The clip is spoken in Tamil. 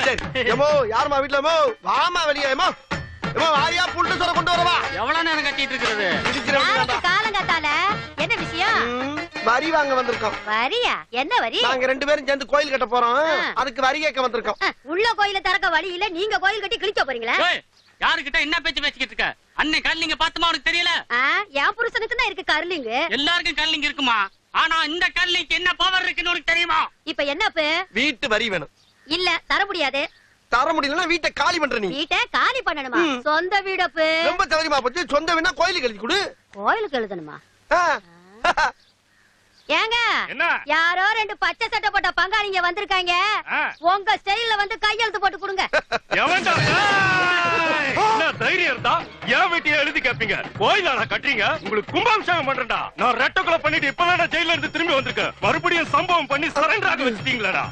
சரி ஏமோ யாருமா வீட்டுல வாமா வெளியே ஏமோ வாரியா புல்ட்டு சொல்ல கொண்டு வரவா. எவ்வளவு நேரம் கட்டிட்டு இருக்கிறது? காலங்காத்தால என்ன விஷயம்? வரி வாங்க வந்திருக்கோம். வரியா? என்ன வரி? நாங்க 2 பேரும் சேர்ந்து கோயில் கட்ட போறோம். அதுக்கு வரி கேட்க வந்திருக்கோம். உள்ள கோயில திறக்க வழி இல்ல, நீங்க கோயில் கட்டி கிழிக்க போறீங்களா? யாருகிட்ட என்ன பேச்சு பேசிக்கிட்டு இருக்க? அன்னை கல்லிங்க பாத்துமா உனக்கு தெரியல? என் புருஷனுக்கு தான் இருக்கு கர்லிங். எல்லாருக்கும் கல்லிங்க இருக்குமா? ஆனா இந்த கல்லிக்கு என்ன பவர் இருக்குன்னு உனக்கு தெரியுமா? இப்ப என்னப்பு? வீட்டு வரி வேணும். இல்ல தர முடியாது. தர முடியலன்னா வீட்டை காலி பண்ற நீ. வீட்டை காலி பண்ணணுமா? சொந்த வீடப்பு. ரொம்ப சௌரியமா போச்சு. சொந்த வீடா கோயிலுக்கு எழுதி கொடு. கோயிலுக்கு எழுதணுமா? ஏங்க யாரோ 2 பச்சை சட்டை போட்ட பங்காளிங்க வந்திருக்காங்க. உங்க ஸ்டைல்ல வந்து கையெழுத்து போட்டு கொடுங்க. தைரியம் இருந்தா என் வீட்டையே எழுதி கேப்பீங்க. கோயிலாடா கட்டுறீங்க? உங்களுக்கு கும்பாபிஷேகம் பண்றேன்டா. நான் ரெட்ட கொலை பண்ணிட்டு இப்பதான் ஜெயில இருந்து திரும்பி வந்திருக்கேன். மறுபடியும் சம்பவம் பண்ணி சரண்டர் ஆக வச்சிட்டீங்களாடா.